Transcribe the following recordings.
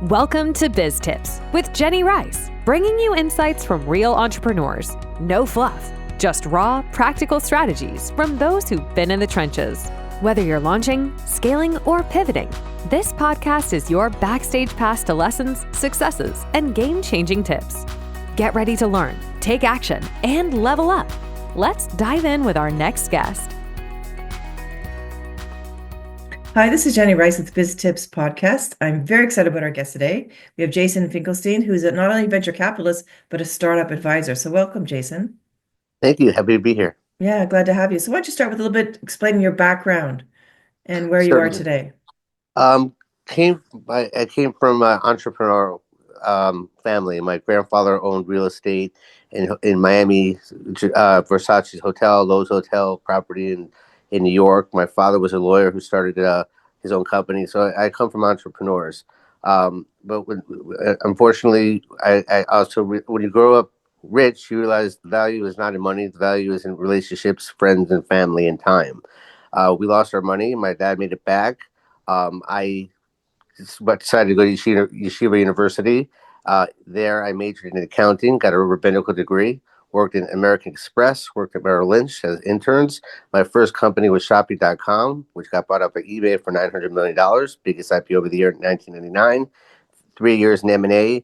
Welcome to BizTips with Jenny Rice, bringing you insights from real entrepreneurs. No fluff, just raw, practical strategies from those who've been in the trenches. Whether you're launching, scaling, or pivoting, this podcast is your backstage pass to lessons, successes, and game-changing tips. Get ready to learn, take action, and level up. Let's dive in with our next guest. Hi, this is Jenny Rice with BizTips podcast. I'm very excited about our guest today. We have Jason Finkelstein, who's not only a venture capitalist, but a startup advisor. So welcome, Jason. Thank you. Happy to be here. Yeah, glad to have you. So why don't you start with a little bit explaining your background and where you are today? I came from an entrepreneurial family. My grandfather owned real estate in Miami, Versace's hotel, Lowe's hotel property in New York. My father was a lawyer who started his own company. So I come from entrepreneurs. Unfortunately, I also, when you grow up rich, you realize the value is not in money. The value is in relationships, friends, and family, and time. We lost our money. My dad made it back. I decided to go to Yeshiva University. There, I majored in accounting, got a rabbinical degree, worked in American Express, worked at Merrill Lynch as interns. My first company was Shopee.com, which got bought up by eBay for $900 million, biggest IPO of the year in 1999. 3 years in M&A,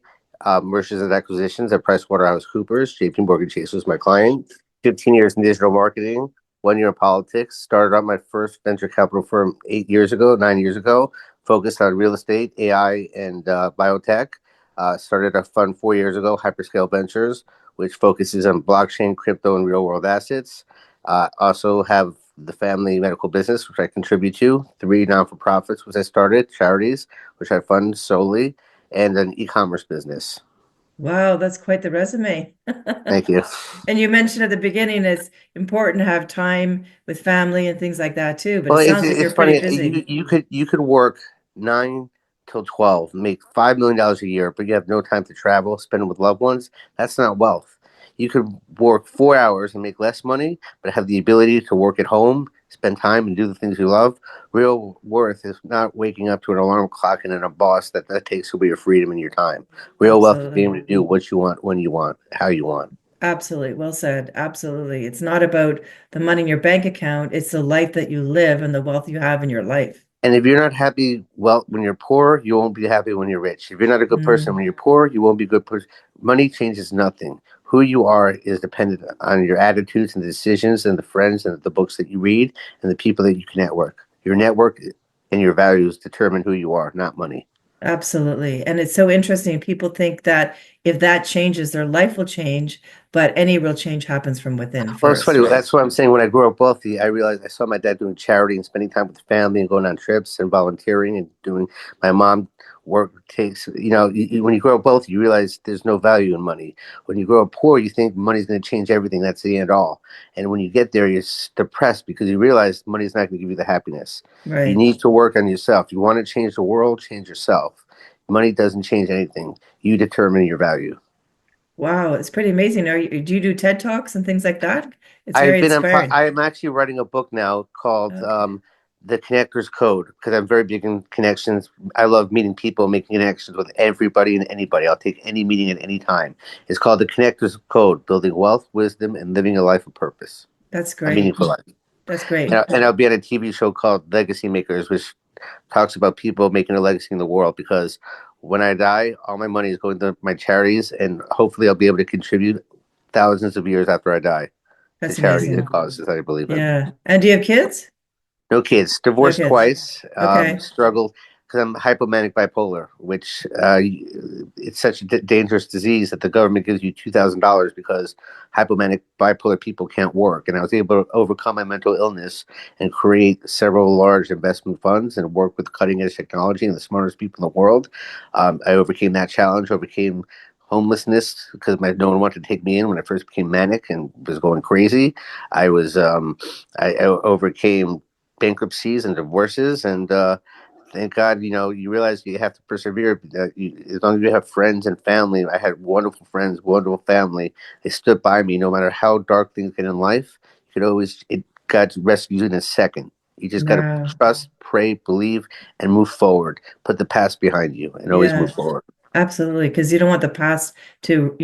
mergers and acquisitions at PricewaterhouseCoopers. JP Morgan Chase was my client. 15 years in digital marketing, 1 year in politics. Started out my first venture capital firm 9 years ago, focused on real estate, AI, and biotech. Started a fund 4 years ago, Hyperscale Ventures, which focuses on blockchain, crypto, and real-world assets. Also have the family medical business, which I contribute to. 3 non-for-profits, which I started, charities, which I fund solely, and an e-commerce business. Wow, that's quite the resume. Thank you. And you mentioned at the beginning it's important to have time with family and things like that too. But Well, it sounds like you're pretty busy. You could work 9 till 12, make $5 million a year, but you have no time to travel, spend it with loved ones. That's not wealth. You could work 4 hours and make less money, but have the ability to work at home, spend time, and do the things you love. Real worth is not waking up to an alarm clock and then a boss that takes away your freedom and your time. Real wealth is being able to do what you want, when you want, how you want. Absolutely. Well said. Absolutely. It's not about the money in your bank account. It's the life that you live and the wealth you have in your life. And if you're not happy, well, when you're poor, you won't be happy when you're rich. If you're not a good person when you're poor, you won't be a good person. Money changes nothing. Who you are is dependent on your attitudes and decisions and the friends and the books that you read and the people that you can network. Your network and your values determine who you are, not money. Absolutely. And it's so interesting. People think that if that changes, their life will change, but any real change happens from within Well, first. it's funny. That's what I'm saying. When I grew up wealthy, I realized I saw my dad doing charity and spending time with the family and going on trips and volunteering and doing. My mom takes. When you grow up wealthy, you realize there's no value in money. When you grow up poor, you think money's going to change everything. That's the end all. And when you get there, you're depressed because you realize money's not going to give you the happiness. Right. You need to work on yourself. You want to change the world, change yourself. Money doesn't change anything. You determine your value. Wow, it's pretty amazing. Do you do TED Talks and things like that? It's very inspiring. I'm actually writing a book now called The Connector's Code because I'm very big in connections. I love meeting people, making connections with everybody and anybody. I'll take any meeting at any time. It's called The Connector's Code: Building Wealth, Wisdom, and Living a Life of Purpose. That's great. A meaningful life. That's great. And I'll be on a TV show called Legacy Makers, which talks about people making a legacy in the world because when I die, all my money is going to my charities, and hopefully I'll be able to contribute thousands of years after I die to charity and causes I believe in. Yeah. And do you have kids? No kids. Divorced twice. Okay. Struggled because I'm hypomanic bipolar, which it's such a dangerous disease that the government gives you $2,000 because hypomanic bipolar people can't work. And I was able to overcome my mental illness and create several large investment funds and work with cutting edge technology and the smartest people in the world. I overcame that challenge, overcame homelessness because no one wanted to take me in when I first became manic and was going crazy. I overcame bankruptcies and divorces, and thank God, you realize you have to persevere. As long as you have friends and family, I had wonderful friends, wonderful family. They stood by me no matter how dark things get in life. God rescues you in a second. You just got to No. trust, pray, believe, and move forward. Put the past behind you and always move Yeah, forward. absolutely. Because you don't want the past to,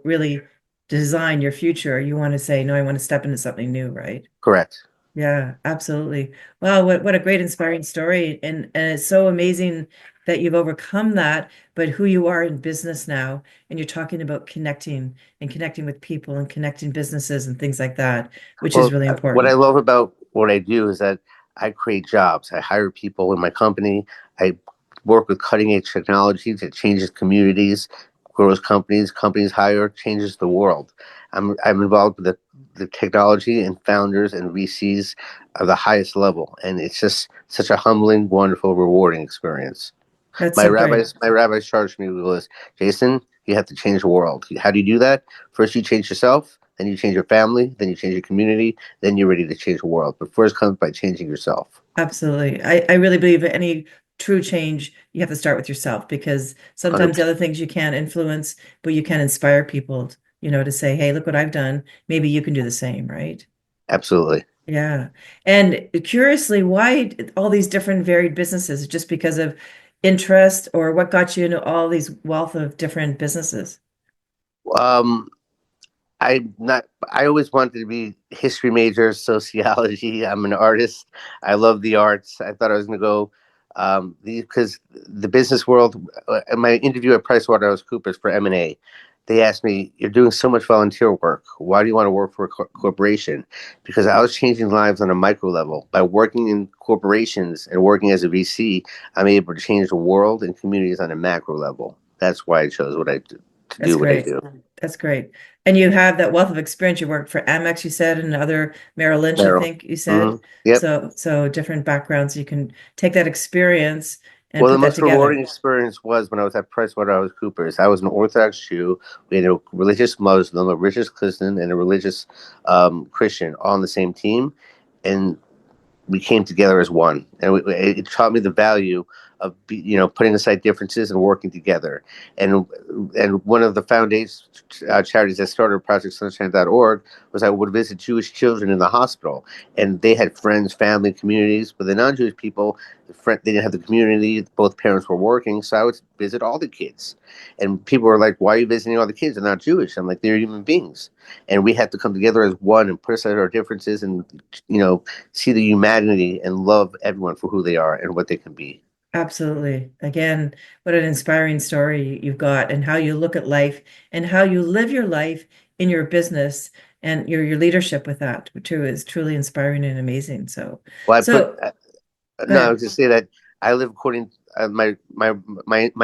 really design your future. You want to say, no, I want to step into something new, right? Correct. Yeah, absolutely. Wow, what a great inspiring story. And it's so amazing that you've overcome that, but who you are in business now, and you're talking about connecting and connecting with people and connecting businesses and things like that, which is Well, really what I important. love about what I do is that I create jobs. I hire people in my company. I work with cutting edge technology that changes communities, grows companies. Companies hire, changes the world. I'm involved with the technology and founders and VCs of the highest level, and it's just such a humbling, wonderful, rewarding experience. That's My so great. rabbis charged me with this. Jason, you have to change the world. How do you do that? First, you change yourself, then you change your family, then you change your community, then you're ready to change the world. But first comes by changing yourself. Absolutely. I really believe that any true change, you have to start with yourself because sometimes the 100%. other things you can't influence, but you can inspire people, to say, hey, look what I've done. Maybe you can do the same, right? Absolutely. Yeah. And curiously, why all these different varied businesses? Just because of interest or what got you into all these wealth of different businesses? Um, I not. I always wanted to be history major, sociology. I'm an artist. I love the arts. I thought I was going to go because the business world. In my interview at PricewaterhouseCoopers for M&A, they asked me, "You're doing so much volunteer work. Why do you want to work for a corporation?" Because I was changing lives on a micro level by working in corporations and working as a VC. I'm able to change the world and communities on a macro level. That's why I chose what I do, to That's do what I great. do. That's great. And you have that wealth of experience. You worked for Amex, you said, and other Merrill Lynch, I Merrill. think you said. Hmm. Yep. So different backgrounds. You can take that experience and Well, the put that most rewarding together. experience was when I was at PricewaterhouseCoopers. I was an Orthodox Jew. We had a religious Muslim, a religious Christian, and a religious Christian all on the same team, and we came together as one, and it taught me the value of putting aside differences and working together. And one of the foundation charities that started ProjectSunshine.org was I would visit Jewish children in the hospital, and they had friends, family, communities. But the non-Jewish people, they didn't have the community. Both parents were working, so I would visit all the kids. And people were like, "Why are you visiting all the kids? They're not Jewish." I'm like, "They're human beings." And we had to come together as one and put aside our differences and see the humanity and love everyone for who they are and what they can be. Absolutely. Again, what an inspiring story you've got and how you look at life and how you live your life in your business and your leadership with that too is truly inspiring and amazing. So, Well, I put so go no, I ahead. was just say that I live according my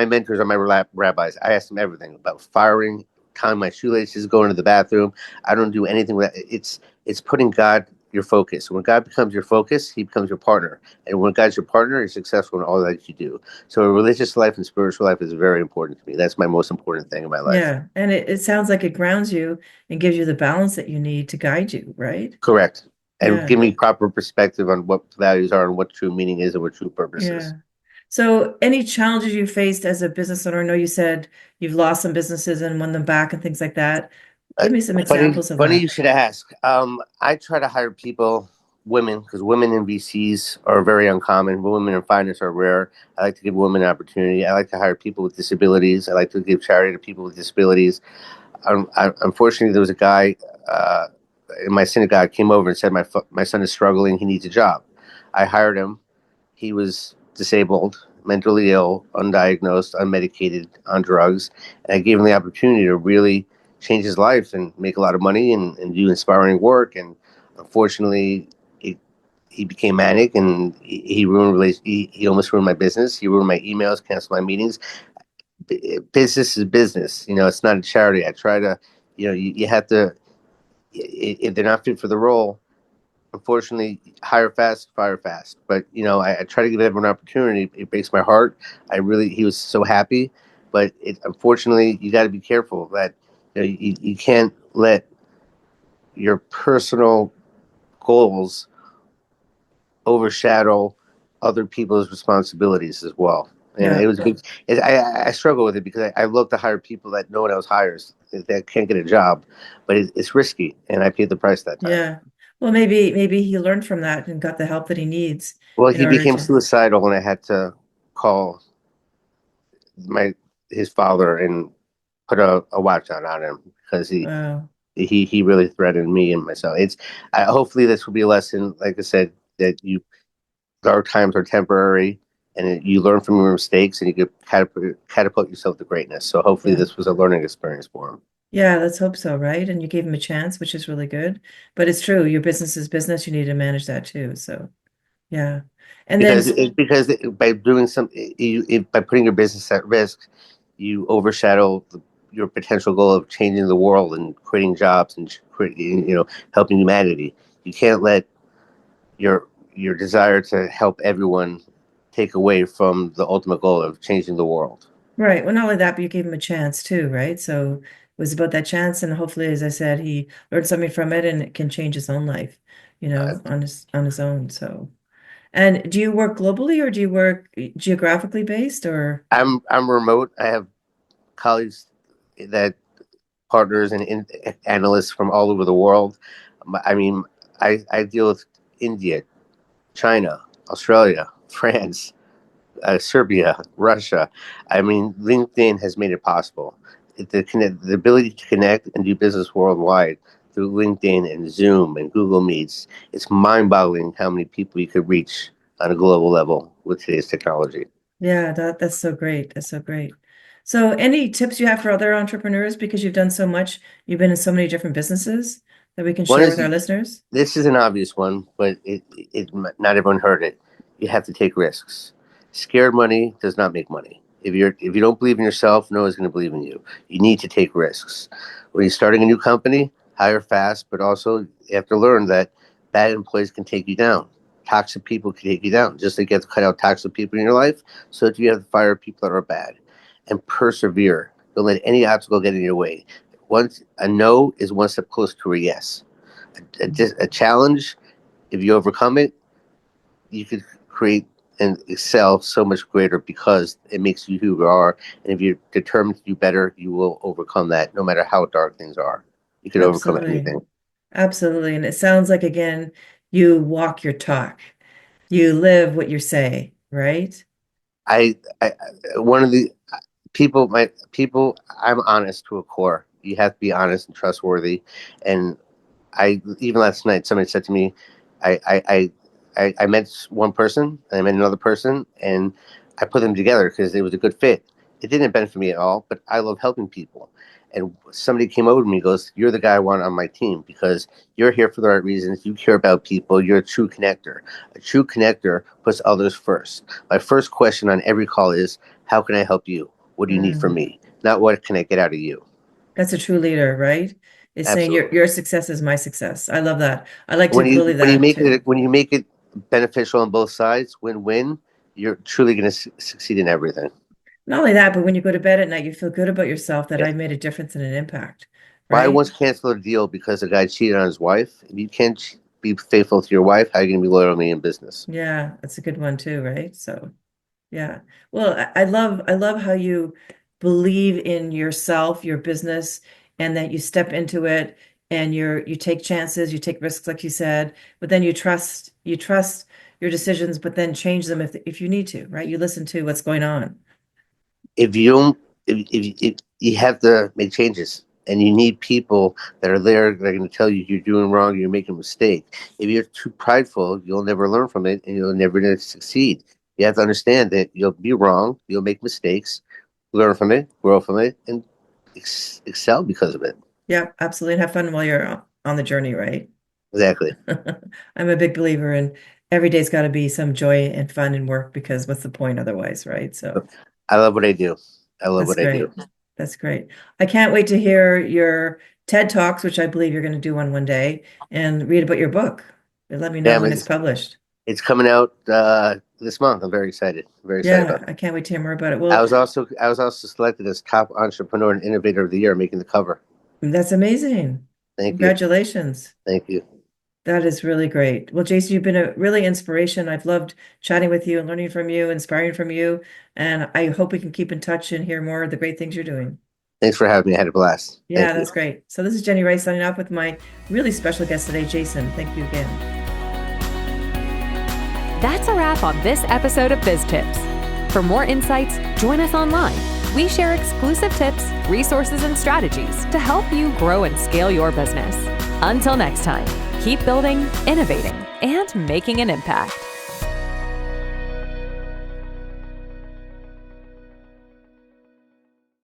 mentors are my rabbis. I ask them everything about firing, tying my shoelaces, going to the bathroom. I don't do anything with that. It's putting God your focus. When God becomes your focus, He becomes your partner. And when God's your partner, you're successful in all that you do. So a religious life and spiritual life is very important to me. That's my most important thing in my life. Yeah. And it sounds like it grounds you and gives you the balance that you need to guide you, right? Correct. And Yeah. give me proper perspective on what values are and what true meaning is and what true purpose Yeah. is. So, any challenges you faced as a business owner? I know you said you've lost some businesses and won them back and things like that. Uh, Give me some funny, examples of funny you that. should ask. I try to hire people, women, because women in VCs are very uncommon. Women in finance are rare. I like to give women an opportunity. I like to hire people with disabilities. I like to give charity to people with disabilities. Unfortunately, there was a guy in my synagogue came over and said my son is struggling. He needs a job. I hired him. He was disabled, mentally ill, undiagnosed, unmedicated, on drugs. And I gave him the opportunity to really change his life and make a lot of money and do inspiring work. And unfortunately, it, he became manic and he ruined he almost ruined my business. He ruined my emails, canceled my meetings. Business is business. It's not a charity. I try to, you have to, if they're not fit for the role, unfortunately, hire fast, fire fast. But I try to give everyone an opportunity. It breaks my heart. He was so happy, but unfortunately, you got to be careful that you can't let your personal goals overshadow other people's responsibilities as well. And it Yeah. was big. I struggle with it because I love to hire people that no one else hires that can't get a job, but it's risky, and I paid the price that time. Yeah. Well, maybe he learned from that and got the help that he needs Well, in he order became to. suicidal, and I had to call my his father and put a watch on him because Wow. he really threatened me and myself. Hopefully this will be a lesson. Like I said, that dark times are temporary, and you learn from your mistakes, and you could catapult yourself to greatness. So hopefully Yeah. this was a learning experience for him. Yeah, let's hope so, right? And you gave him a chance, which is really good. But it's true, your business is business. You need to manage that too. So, yeah. And then, By doing by putting your business at risk, you overshadow your potential goal of changing the world and creating jobs and creating, helping humanity. You can't let your desire to help everyone take away from the ultimate goal of changing the world. right. Well, not only that, but you gave him a chance too, right? So it was about that chance. And hopefully, as I said, he learned something from it and it can change his own life, Uh, on his own. So, and do you work globally or do you work geographically based or? I'm remote. I have colleagues that partners and analysts from all over the world. I mean, I deal with India, China, Australia, France, Serbia, Russia. I mean, LinkedIn has made it possible. The ability to connect and do business worldwide through LinkedIn and Zoom and Google Meets. It's mind-boggling how many people you could reach on a global level with today's technology. Yeah, that's so great. That's so great. So, any tips you have for other entrepreneurs because you've done so much, you've been in so many different businesses that we can One share with is our listeners? This is an obvious one, but not everyone heard it. You have to take risks. Scared money does not make money. If you don't believe in yourself, no one's going to believe in you. You need to take risks. When you're starting a new company, hire fast, but also you have to learn that bad employees can take you down. Toxic people can take you down. Just like you have to cut out toxic people in your life, so that you have to fire people that are bad. And persevere. Don't let any obstacle get in your way. Once a no is one step closer to a yes. A challenge, if you overcome it, you could create and excel so much greater because it makes you who you are. And if you're determined to do better, you will overcome that no matter how dark things are. You could overcome Absolutely. anything. Absolutely. And it sounds like, again, you walk your talk, you live what you say, right? I one of the people, I'm honest to a core. You have to be honest and trustworthy. And I even last night somebody said to me, I met one person and I met another person and I put them together because it was a good fit. It didn't benefit me at all, but I love helping people. And somebody came over to me and goes, "You're the guy I want on my team because you're here for the right reasons. You care about people. You're a true connector. A true connector puts others first. My first question on every call is, how can I help you? What do you need from Mm. me? Not what can I get out of you?" That's a true leader, right? Is saying Absolutely. your success is my success. I love that. I like to believe When you that make too. it beneficial on both sides, win-win, you're truly going to succeed in everything. Not only that, but when you go to bed at night, you feel good about yourself that Yeah. I made a difference and an impact, Well, I right? once canceled a deal because a guy cheated on his wife. If you can't be faithful to your wife, how are you going to be loyal to me in business? Yeah, that's a good one too, right? So, yeah. Well, I love how you believe in yourself, your business, and that you step into it and you take chances, you take risks, like you said, but then you trust your decisions, but then change them if you need to, right? You listen to what's going on. If you don't, if you have to make changes, and you need people that are there that are going to tell you you're doing wrong, you're making a mistake. If you're too prideful, you'll never learn from it, and you'll never succeed. You have to understand that you'll be wrong, you'll make mistakes, learn from it, grow from it, and excel because of it. Yeah, absolutely. And have fun while you're on the journey, right? Exactly. I'm a big believer in every day's got to be some joy and fun and work because what's the point otherwise, right? So I love what I do. I love that's what I do. great. That's great. I can't wait to hear your TED Talks, which I believe you're going to do one day, and read about your book. And let me know Yeah, when it's published. it's coming out this month. I'm very excited. Very excited about Yeah, it. I can't wait to hear more about it. Well, I was also selected as top entrepreneur and innovator of the year, making the cover. that's amazing. Thank you. Congratulations. Thank you. That is really great. Well, Jason, you've been a really inspiration. I've loved chatting with you and learning from you, inspiring from you, and I hope we can keep in touch and hear more of the great things you're doing. Thanks for having me. I had a blast. Yeah, Thank you. that's great. So this is Jenny Rice signing off with my really special guest today, Jason. Thank you again. That's a wrap on this episode of BizTips. For more insights, join us online. We share exclusive tips, resources, and strategies to help you grow and scale your business. Until next time, keep building, innovating, and making an impact.